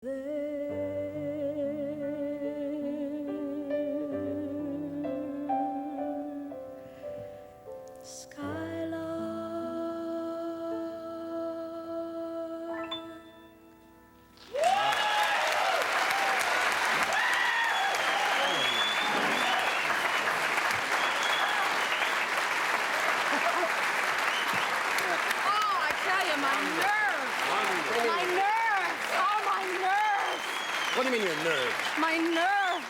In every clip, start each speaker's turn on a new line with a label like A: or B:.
A: What do you mean your nerves?
B: My nerves.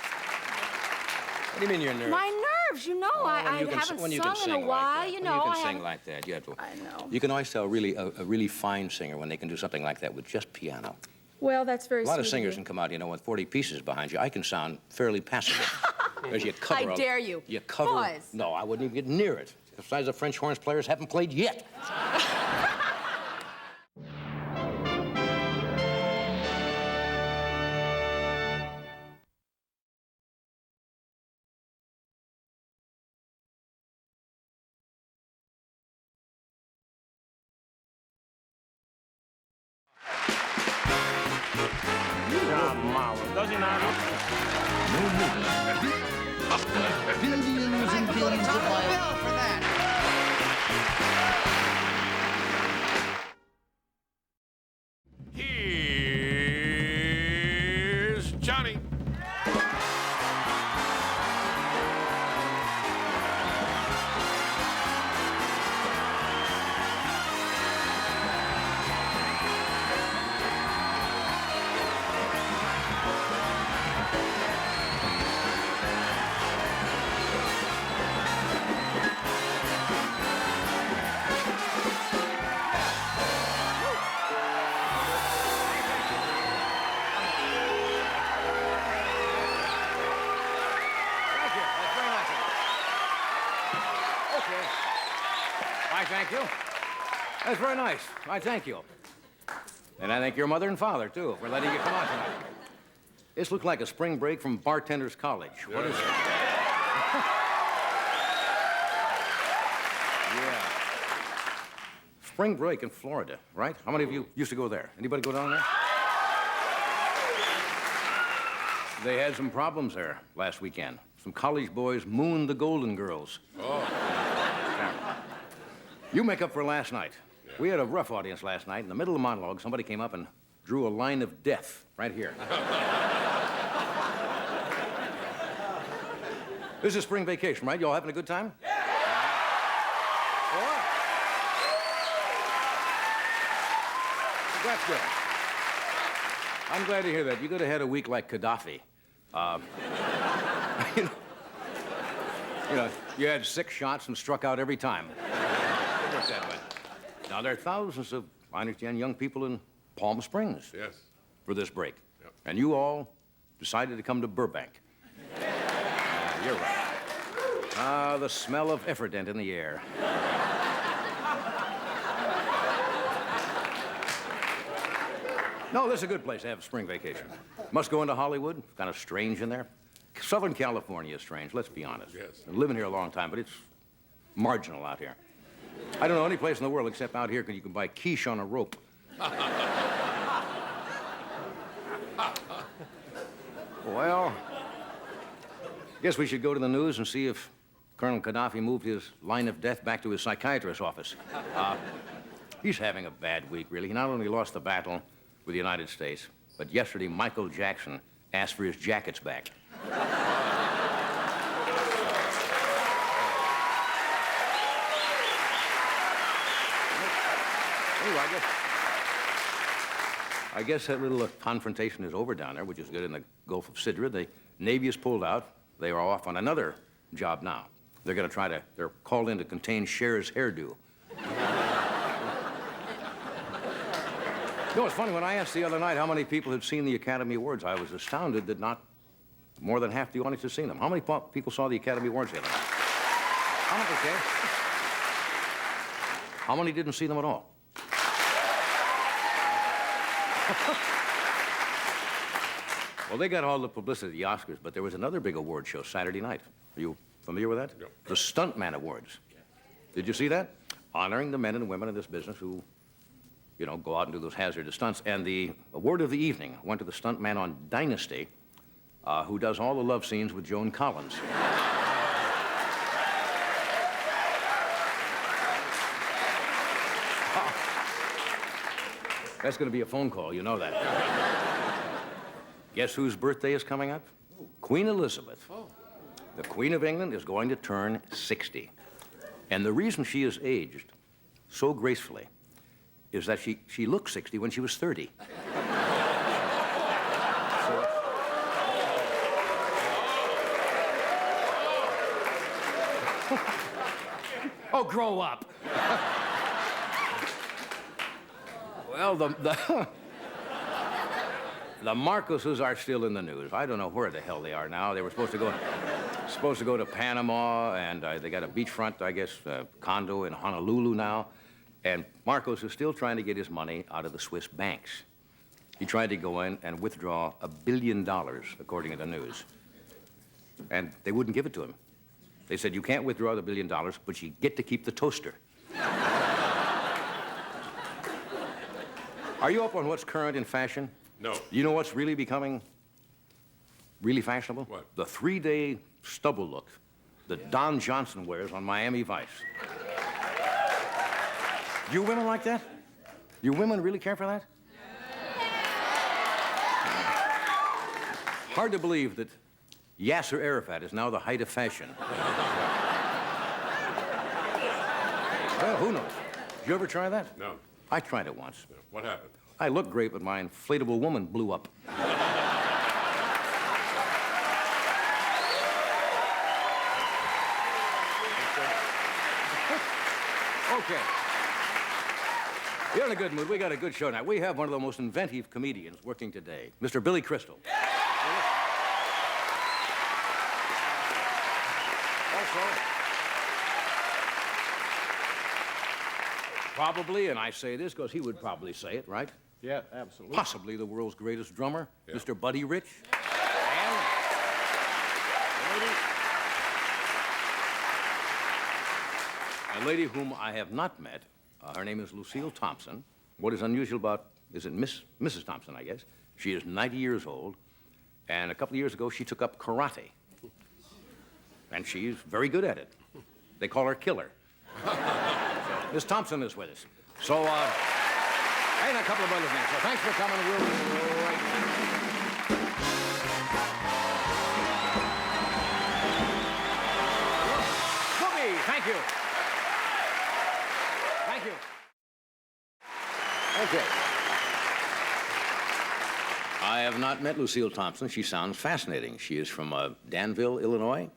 A: What do you mean your nerves?
B: My nerves, you know. I haven't sung in a while, you know.
A: When you can sing like that, you have to.
B: I know.
A: You can always tell a really fine singer when they can do something like that with just piano.
B: Well, that's very sweet.
A: A lot of singers can come out, you know, with 40 pieces behind you. I can sound fairly passable. Because you cover
B: I dare you.
A: You cover.
B: Boys.
A: No, I wouldn't even get near it. Besides, the French horns players haven't played yet.
C: Does he not?
D: Billions and billions of miles. For that.
C: Here's Johnny.
A: I thank you. That's very nice. I thank you. And I thank your mother and father, too, for letting you come out tonight. This looked like a spring break from Bartender's College. What is it? Yeah. Spring break in Florida, right? How many of you used to go there? Anybody go down there? They had some problems there last weekend. Some college boys mooned the Golden Girls.
C: Oh.
A: You make up for last night. Yeah. We had a rough audience last night. In the middle of the monologue, somebody came up and drew a line of death right here. This is spring vacation, right? You all having a good time? Yeah! Well, that's good. I'm glad to hear that. You could have had a week like Gaddafi. You know, you had 6 shots and struck out every time. That way. Now, there are thousands of, I understand, young people in Palm Springs.
C: Yes.
A: For this break.
C: Yep.
A: And you all decided to come to Burbank. You're right. Ah, the smell of effordent in the air. No, this is a good place to have a spring vacation. Must go into Hollywood. Kind of strange in there. Southern California is strange, let's be honest.
C: Yes.
A: I've been living here a long time, but it's marginal out here. I don't know any place in the world except out here you can buy quiche on a rope. Well, guess we should go to the news and see if Colonel Gaddafi moved his line of death back to his psychiatrist's office. He's having a bad week, really. He not only lost the battle with the United States, but yesterday Michael Jackson asked for his jackets back. Anyway, I guess that little confrontation is over down there, which is good in the Gulf of Sidra. The Navy has pulled out. They are off on another job now. They're going to they're called in to contain Cher's hairdo. You know, it's funny, when I asked the other night how many people had seen the Academy Awards, I was astounded that not more than half the audience had seen them. How many people saw the Academy Awards the other night? How many, okay? How many didn't see them at all? Well, they got all the publicity at the Oscars, but there was another big award show Saturday night. Are you familiar with that?
C: No.
A: The Stuntman Awards. Did you see that? Honoring the men and women in this business who you know, go out and do those hazardous stunts. And the award of the evening went to the stuntman on Dynasty, who does all the love scenes with Joan Collins. That's going to be a phone call, you know that. Guess whose birthday is coming up? Queen Elizabeth. The Queen of England is going to turn 60. And the reason she is aged so gracefully is that she looked 60 when she was 30. Oh, grow up. Well, the Marcoses are still in the news. I don't know where the hell they are now. They were supposed to go to Panama, and they got a beachfront, I guess, condo in Honolulu now. And Marcos is still trying to get his money out of the Swiss banks. He tried to go in and withdraw $1 billion, according to the news. And they wouldn't give it to him. They said, you can't withdraw the $1 billion, but you get to keep the toaster. Are you up on what's current in fashion?
C: No.
A: You know what's really becoming really fashionable?
C: What?
A: The 3-day stubble look that Don Johnson wears on Miami Vice. You women like that? You women really care for that? Hard to believe that Yasser Arafat is now the height of fashion. Well, who knows? Did you ever try that?
C: No.
A: I tried it once.
C: No. What happened?
A: I looked great, but my inflatable woman blew up. Okay. You're in a good mood. We got a good show now. We have one of the most inventive comedians working today, Mr. Billy Crystal. Also, probably, and I say this because he would probably say it, right?
C: Yeah, absolutely.
A: Possibly the world's greatest drummer,
C: Yeah.
A: Mr. Buddy Rich. And a lady whom I have not met. Her name is Lucille Thompson. What is unusual about, is it Mrs. Thompson, I guess? She is 90 years old, and a couple of years ago, she took up karate. And she's very good at it. They call her Killer. So, Miss Thompson is with us. So, and a couple of other things. So thanks for coming. We'll be right back. Boogie, thank you. Thank you. Okay. I have not met Lucille Thompson. She sounds fascinating. She is from Danville, Illinois.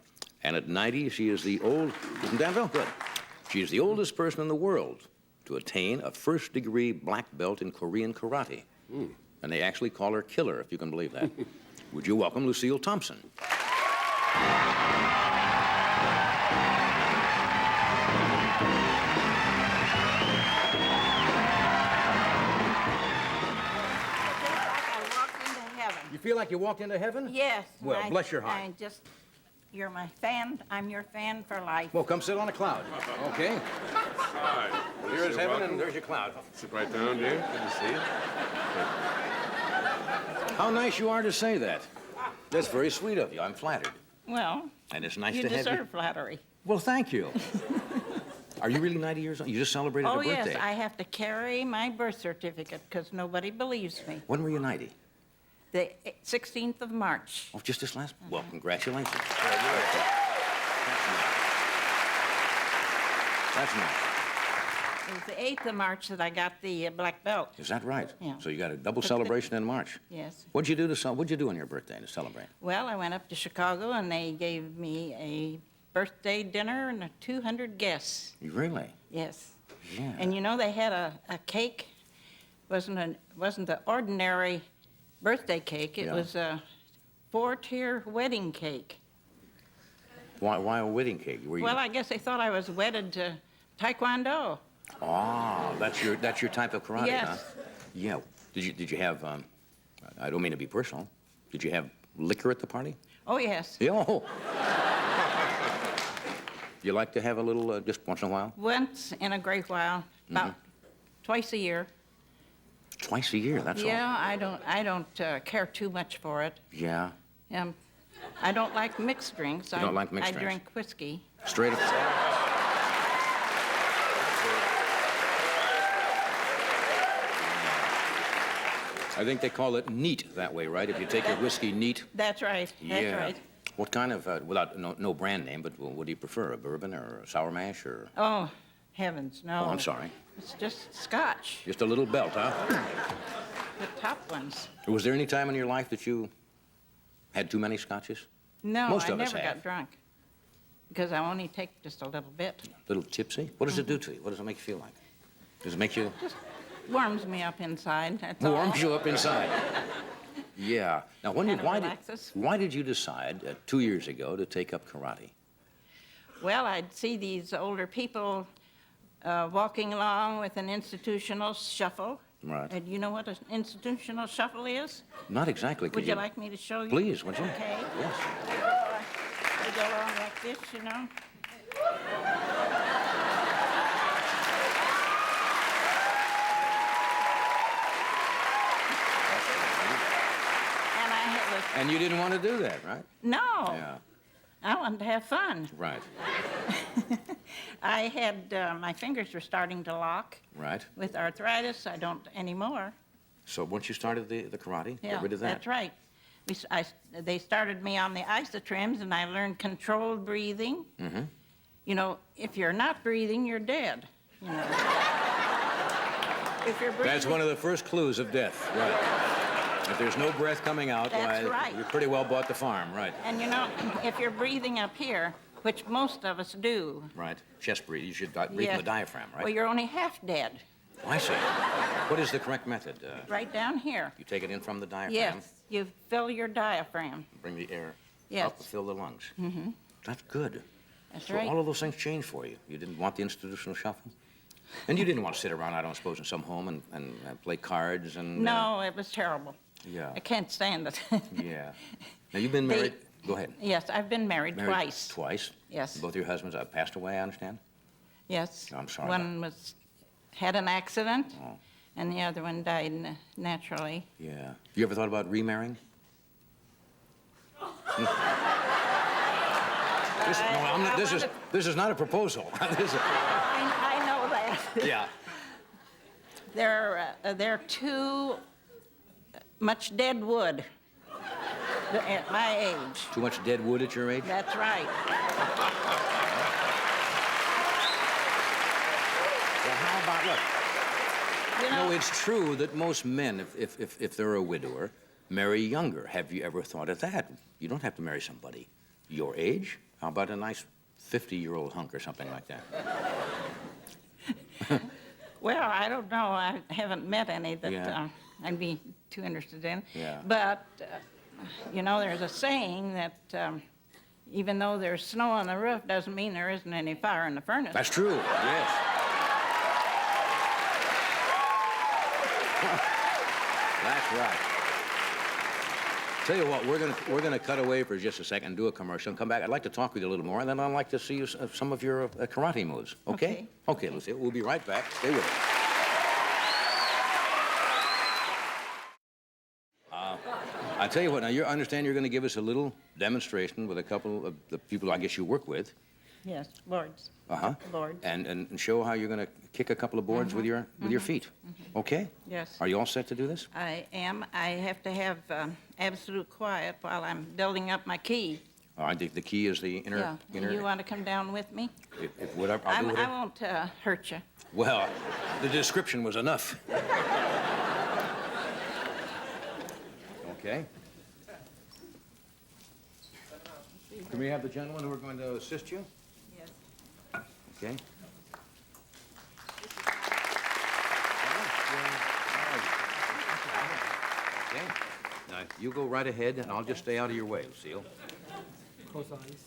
A: And at 90, she is the from Danville? Good. She is the oldest person in the world to attain a first-degree black belt in Korean karate. And they actually call her Killer, if you can believe that. Would you welcome Lucille Thompson? You feel like you walked into heaven?
B: Yes.
A: Well, bless your heart.
B: You're my fan. I'm your fan for life.
A: Well, come sit on a cloud. Okay.
C: Hi.
A: Here is heaven, and there's your cloud.
C: Sit right down, dear. Good to see you.
A: How nice you are to say that. That's very sweet of you. I'm flattered.
B: Well,
A: And it's nice
B: you
A: to have you.
B: deserve flattery.
A: Well, thank you. Are you really 90 years old? You just celebrated a
B: Oh,
A: birthday.
B: yes, I have to carry my birth certificate because nobody believes me.
A: When were you 90?
B: The 16th of March.
A: Oh, just this last? Well, congratulations. That's nice.
B: It was the 8th of March that I got the black belt.
A: Is that right?
B: Yeah.
A: So you got a double
B: But
A: celebration in March.
B: Yes.
A: What'd you do on your birthday to celebrate?
B: Well, I went up to Chicago and they gave me a birthday dinner and 200 guests.
A: You really?
B: Yes.
A: Yeah.
B: And you know they had a cake. Wasn't the ordinary birthday cake. It
A: Yeah.
B: was a 4-tier wedding cake.
A: Why a wedding cake? Were you...
B: Well, I guess they thought I was wedded to Taekwondo.
A: Oh, that's your type of karate,
B: Yes.
A: huh? Yeah. Did you have? I don't mean to be personal. Did you have liquor at the party?
B: Oh, yes.
A: Yeah. Oh. You like to have a little just once in a while?
B: Once in a great while, about twice a year.
A: Twice a year, that's all.
B: Yeah, I don't care too much for it.
A: Yeah.
B: I don't like mixed drinks.
A: You don't like mixed
B: I
A: drinks?
B: drink whiskey.
A: Straight up. I think they call it neat that way, right? If you take your whiskey neat.
B: That's right. That's
A: Yeah.
B: right.
A: What kind of, without no brand name, but what do you prefer? A bourbon or a sour mash or?
B: Oh, heavens, no.
A: Oh, I'm sorry.
B: It's just Scotch,
A: Just a little belt, huh?
B: the top ones.
A: Was there any time in your life that you had too many scotches?
B: No,
A: Most
B: I
A: of us
B: never
A: have.
B: got drunk because I only take just a little bit.
A: A little tipsy? What does it do to you? What does it make you feel like? Does it make you?
B: Warms me up inside. That's all.
A: Warms you up inside. Yeah. Now,
B: Kinda relaxes.
A: why did you decide 2 years ago to take up karate?
B: Well, I'd see these older people walking along with an institutional shuffle.
A: Right.
B: And you know what an institutional shuffle is?
A: Not exactly. Could
B: Would you like me to show you?
A: Please, would you?
B: Okay.
A: Yes.
B: We go along like this, you know. And I had
A: And you didn't want to do that, right?
B: no.
A: Yeah.
B: I wanted to have fun.
A: Right.
B: I had my fingers were starting to lock.
A: Right.
B: With arthritis, I don't anymore.
A: So once you started the karate,
B: Yeah,
A: get rid of that.
B: that's right. They started me on the isotrims, and I learned controlled breathing.
A: Mm-hmm.
B: You know, if you're not breathing, you're dead. You know. If you're breathing,
A: That's one of the first clues of death. Right. If there's no breath coming out,
B: That's
A: why,
B: right.
A: you pretty well bought the farm. Right.
B: And you know, if you're breathing up here, which most of us do.
A: Right. Chest breathe. You should breathe
B: yeah,
A: from the diaphragm, right?
B: Well, you're only half dead.
A: Oh, I see. What is the correct method?
B: Right down here.
A: You take it in from the diaphragm.
B: Yes, you fill your diaphragm.
A: Bring the air
B: Yes.
A: up to fill the lungs. Mm-hmm. That's good.
B: That's
A: So
B: right.
A: all of those things changed for you. You didn't want the institutional shuffle? And you didn't want to sit around, I don't suppose, in some home and play cards and...
B: No, it was terrible.
A: Yeah.
B: I can't stand it.
A: Yeah. Now, you've been
B: They-
A: married... Go ahead.
B: Yes, I've been married twice.
A: Twice?
B: Yes.
A: Both your husbands passed away, I understand?
B: Yes.
A: I'm sorry
B: One had an accident,
A: Oh.
B: and the other one died naturally.
A: Yeah. You ever thought about remarrying? This is not a proposal.
B: I know that.
A: Yeah.
B: They're too much dead wood at my age.
A: Too much dead wood at your age?
B: That's right.
A: Well, how about, look,
B: You
A: no,
B: know,
A: it's true that most men, if they're a widower, marry younger. Have you ever thought of that? You don't have to marry somebody your age. How about a nice 50-year-old hunk or something like that?
B: well, I don't know. I haven't met any that
A: Yeah.
B: I'd be too interested in.
A: Yeah.
B: But, you know, there's a saying that even though there's snow on the roof doesn't mean there isn't any fire in the furnace.
A: That's true, yes. That's right. Tell you what, we're gonna cut away for just a second and do a commercial and come back. I'd like to talk with you a little more, and then I'd like to see you, some of your karate moves. Okay?
B: Okay.
A: Okay, Lucille. We'll be right back. Stay with us. I tell you what. Now, you understand you're going to give us a little demonstration with a couple of the people I guess you work with.
B: Yes, lords.
A: Uh-huh.
B: Lords.
A: And show how you're going to kick a couple of boards with your feet. Okay?
B: Yes.
A: Are you all set to do this?
B: I am. I have to have absolute quiet while I'm building up my key.
A: All right. The key is the inner.
B: Yeah.
A: inner
B: You want to come down with me?
A: if whatever. I'll do
B: I
A: whatever.
B: won't hurt you.
A: Well, the description was enough. Okay. Can we have the gentlemen who are going to assist you?
B: Yes.
A: Okay. Okay. Now, you go right ahead, and I'll just stay out of your way, Lucille.
E: Close eyes.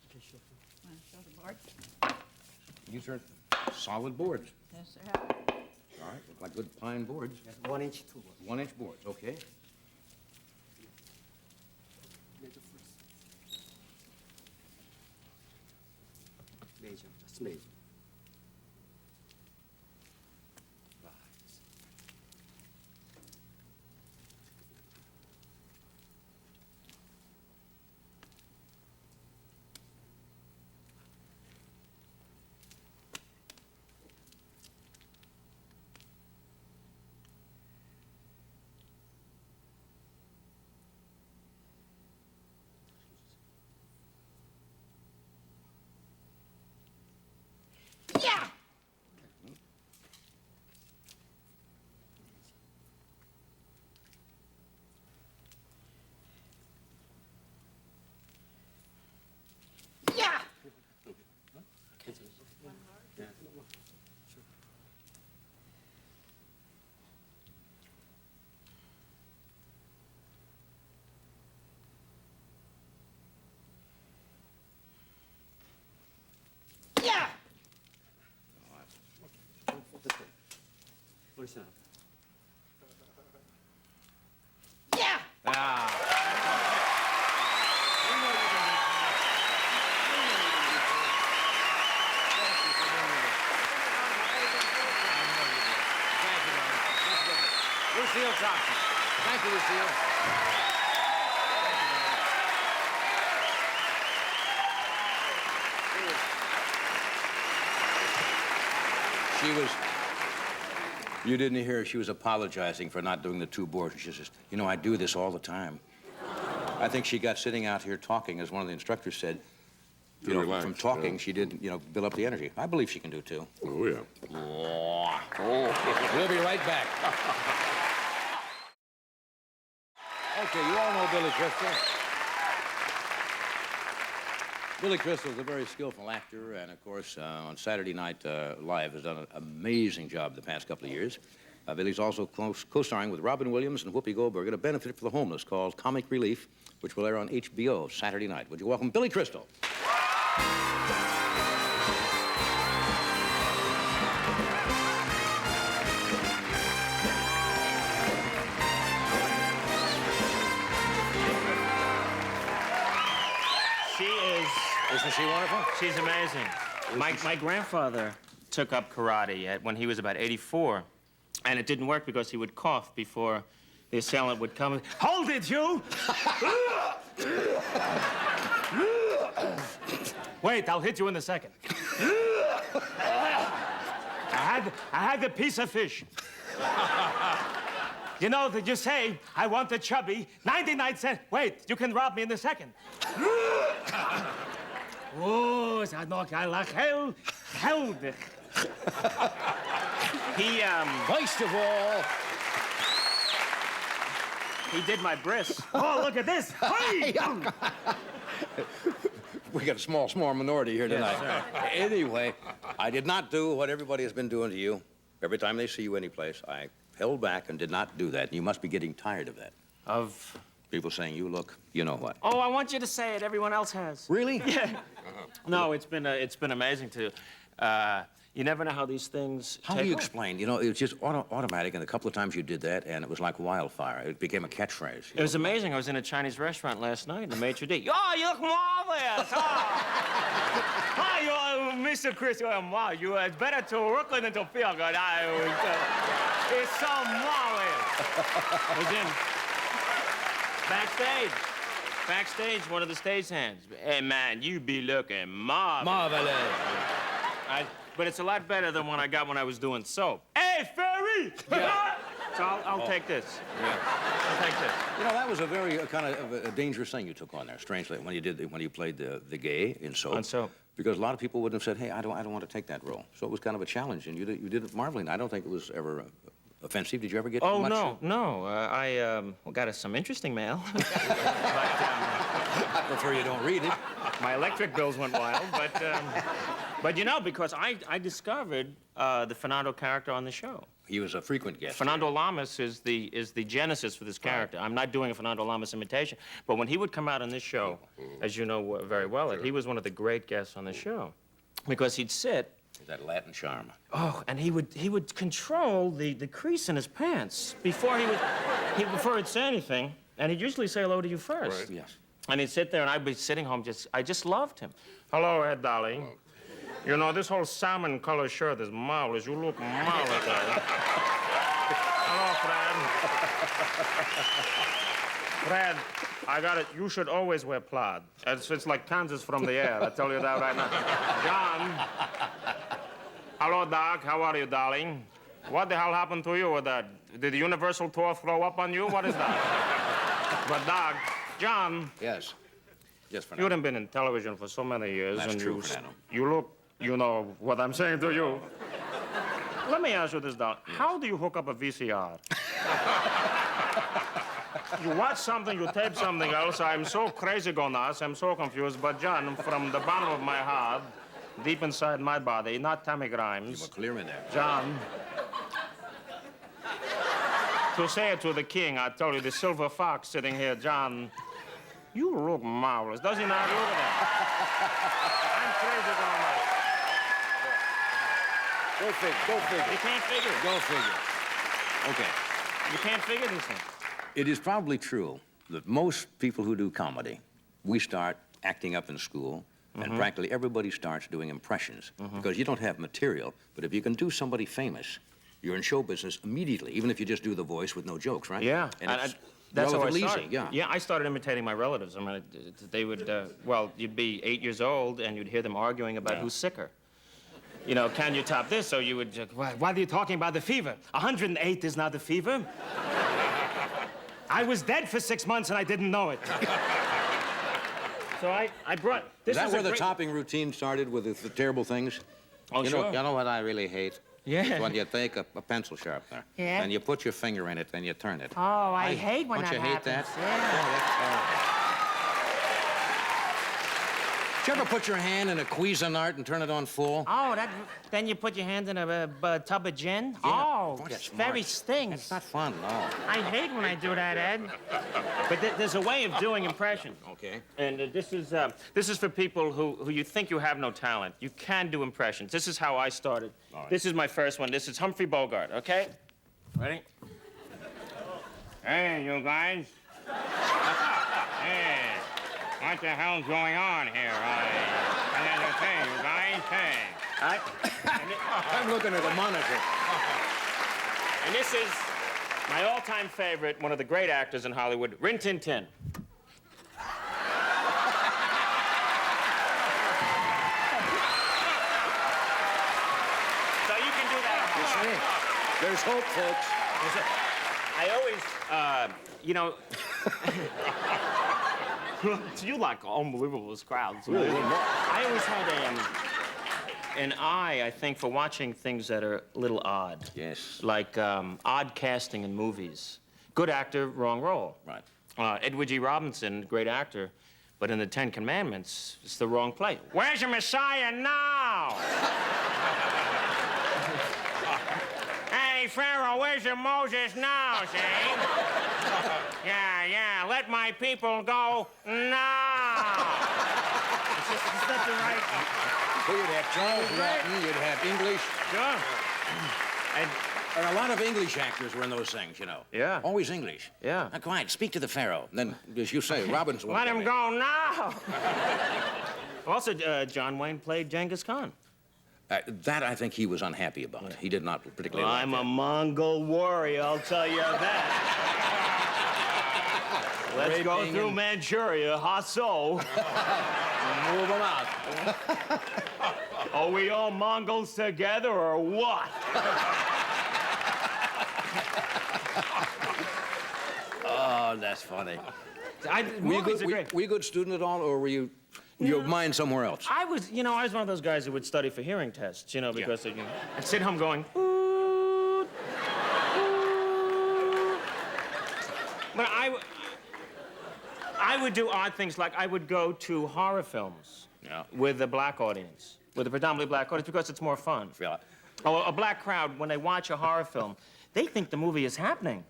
E: Okay, shuffle.
B: Want to show the board?
A: These are solid boards.
B: Yes, sir.
A: All right, look like good pine boards.
E: 1 inch, 2 1.
A: 1-inch boards, okay.
E: Major, just major.
B: Yeah! Yeah! Yeah!
E: Listen up.
B: Yeah!
A: Ah. Lucille Thompson. Thank you, Lucille. She was, you didn't hear her, she was apologizing for not doing the 2 boards. She says, you know, I do this all the time. I think she got sitting out here talking, as one of the instructors said, you know,
C: Relax,
A: from talking,
C: yeah.
A: she did, you know, build up the energy. I believe she can do 2.
C: Oh, yeah.
A: We'll be right back. Okay, you all know Billy Crystal. Billy Crystal is a very skillful actor, and of course, on Saturday Night Live has done an amazing job the past couple of years. Billy's also co-starring with Robin Williams and Whoopi Goldberg in a benefit for the homeless called Comic Relief, which will air on HBO Saturday night. Would you welcome Billy Crystal?
F: She is,
A: Isn't she wonderful?
F: she's amazing. My grandfather took up karate when he was about 84, and it didn't work because he would cough before the assailant would come. Hold it, you! Wait, I'll hit you in a second. I had the piece of fish. You know that you say, I want the chubby, 99 cents. Wait, you can rob me in a second. Oh, dat nog hell. He,
A: First of all,
F: he did my bris. Oh, look at this. Hey!
A: we got a small minority here tonight. Anyway, I did not do what everybody has been doing to you. Every time they see you anyplace, I held back and did not do that. You must be getting tired of that.
F: Of...
A: People saying, you look, you know what.
F: Oh, I want you to say it. Everyone else has.
A: Really?
F: Yeah. No, it's been amazing to... you never know how these things
A: How
F: take
A: do you
F: off.
A: explain? You know, it was just automatic, and a couple of times you did that, and it was like wildfire. It became a catchphrase.
F: It was amazing. I was in a Chinese restaurant last night, and the maitre d', oh, you look marvelous! Oh, oh you Mr. Chris, wow, it's better to Brooklyn than to feel good. It's so marvelous. I was in backstage, one of the stage hands. Hey, man, you be looking marvelous.
A: Marvelous.
F: But it's a lot better than what I got when I was doing soap. Hey, Ferry! Yeah. So I'll take this.
A: Yeah.
F: I'll take this.
A: You know, that was a very kind of a dangerous thing you took on there, strangely, when you played the gay in soap.
F: On Soap.
A: Because a lot of people wouldn't have said, hey, I don't want to take that role. So it was kind of a challenge, and you did it marveling. I don't think it was ever offensive. Did you ever get
F: Oh,
A: much?
F: no. I got us some interesting mail.
A: I prefer you don't read it.
F: My electric bills went wild, but you know, because I discovered the Fernando character on the show.
A: He was a frequent guest.
F: Fernando Lamas is the genesis for this character. I'm not doing a Fernando Lamas imitation, but when he would come out on this show, as you know very well, he was one of the great guests on the show, because he'd sit
A: That Latin charm.
F: Oh, and he would control the crease in his pants before before he'd say anything, and he'd usually say hello to you first.
C: Right.
A: Yes.
F: And he'd sit there, and I'd be sitting home I just loved him. Hello, Ed, darling. You know, this whole salmon color shirt is marvelous. You look marvelous, Ed. Hello, Fred. Fred, I got it. You should always wear plaid. It's like Kansas from the air. I tell you that right now. John. Hello, Doc. How are you, darling? What the hell happened to you with that? Did the Universal Tour throw up on you? What is that? But, Doc, John.
A: Yes. Yes, Fernando.
F: You haven't been in television for so many years.
A: That's
F: and
A: true, Fernando.
F: you look, you know what I'm saying to you. Let me ask you this, Doc. How do you hook up a VCR? You watch something, you tape something else. I'm so crazy go nuts. I'm so confused. But, John, from the bottom of my heart, deep inside my body, not Tammy Grimes.
A: You were clear in there.
F: John, to say it to the king, I told you, the silver fox sitting here, John, you look marvelous. Does he not? Look at that. I'm crazy going nuts.
A: Go figure. Go figure.
F: You can't figure it.
A: Go figure. Okay.
F: You can't figure these things.
A: It is probably true that most people who do comedy, we start acting up in school, and practically everybody starts doing impressions because you don't have material. But if you can do somebody famous, you're in show business immediately, even if you just do the voice with no jokes, right?
F: Yeah.
A: And it's
F: that's how I
A: relatively
F: started.
A: easy, yeah.
F: Yeah, I started imitating my relatives. I mean, they would, well, you'd be 8 years old, and you'd hear them arguing about who's sicker. You know, can you top this? So you would, why are you talking about the fever? 108 is not the fever. I was dead for 6 months, and I didn't know it. So I brought... This
A: Is that
F: is
A: where
F: a
A: the
F: great...
A: topping routine started, with the terrible things?
F: Oh,
A: you
F: sure.
A: know what I really hate?
F: Yeah.
A: Is when you take a pencil sharpener
D: Yeah?
A: and you put your finger in it and you turn it.
D: Oh, I hate when
A: Don't
D: that
A: you hate
D: happens.
A: that?
D: Yeah.
A: that's terrible. Did you ever put your hand in a Cuisinart and turn it on full?
F: Oh, then you put your hand in a tub of gin?
A: Yeah.
F: Oh,
A: Boy,
F: it
A: that's
F: very
A: smart.
F: stings.
A: It's not fun at all.
F: I hate when I do that, Ed. But there's a way of doing impressions.
A: Okay.
F: And this is for people who you think you have no talent. You can do impressions. This is how I started.
A: All right.
F: This is my first one. This is Humphrey Bogart, okay? Ready? Hey, you guys. Hey, what the hell's going on here? Hey, you guys, hey.
A: I'm looking at the monitor.
F: And this is my all-time favorite, one of the great actors in Hollywood, Rin Tin Tin. So you can do that.
A: There's hope, folks.
F: I always, you know, you like unbelievable crowds.
A: Really?
F: I always had an eye, I think, for watching things that are a little odd.
A: Yes.
F: Like odd casting in movies. Good actor, wrong role.
A: Right.
F: Edward G. Robinson, great actor, but in the Ten Commandments, it's the wrong play. Where's your Messiah now? Hey, Pharaoh, where's your Moses now, see? Yeah, let my people go now. It's not the right...
A: So you'd have Charles Lawton, you'd have English.
F: Sure.
A: And a lot of English actors were in those things, you know.
F: Yeah.
A: Always English.
F: Yeah.
A: Now, quiet, speak to the Pharaoh. Then, as you say, Robinson...
F: Let him go now. Also, John Wayne played Genghis Khan.
A: That I think he was unhappy about. He did not particularly like
F: I'm
A: that.
F: a Mongol warrior, I'll tell you that. Let's go
A: Raping
F: through
A: and-
F: Manchuria, Hasso.
A: Move him out.
F: Are we all Mongols together or what?
A: Oh, that's funny. Were you,
F: Movies
A: good,
F: are great.
A: were you a good student at all, or were you your mind somewhere else?
F: I was one of those guys who would study for hearing tests, you know, because I'd sit home going, "Oot, oot." But I would do odd things, like I would go to horror films with a black audience, with a predominantly black audience, because it's more fun.
A: Yeah.
F: Oh, a black crowd, when they watch a horror film, they think the movie is happening.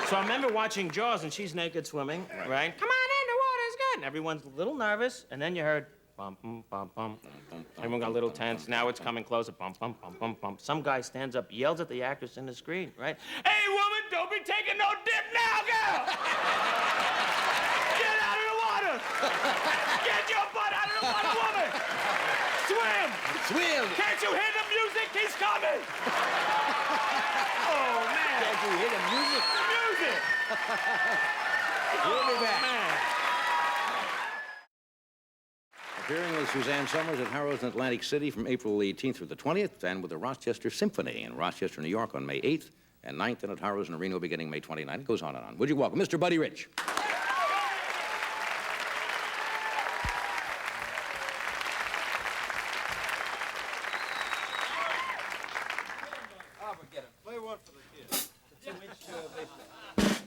F: So I remember watching Jaws, and she's naked swimming, right? Come on in, the water's good. And everyone's a little nervous, and then you heard, Bum, bum, bum, bum. Everyone got a little tense. Now it's coming closer. Bum, bum, bum, bum, bum. Some guy stands up, yells at the actress in the screen, right? Hey, woman, don't be taking no dip now, girl! Get out of the water! Get your butt out of the water, woman! Swim!
A: Swim!
F: Can't you hear the music? He's coming! Oh, man!
A: Can't you hear the music?
F: The music!
A: We'll be back.
F: Man.
A: Appearing with Suzanne Summers at Harrow's in Atlantic City from April 18th through the 20th, and with the Rochester Symphony in Rochester, New York on May 8th, and 9th, and at Harrow's in Reno beginning May 29th. It goes on and on. Would you welcome Mr. Buddy Rich?
G: Play one for the kids. The 2-inch baseball.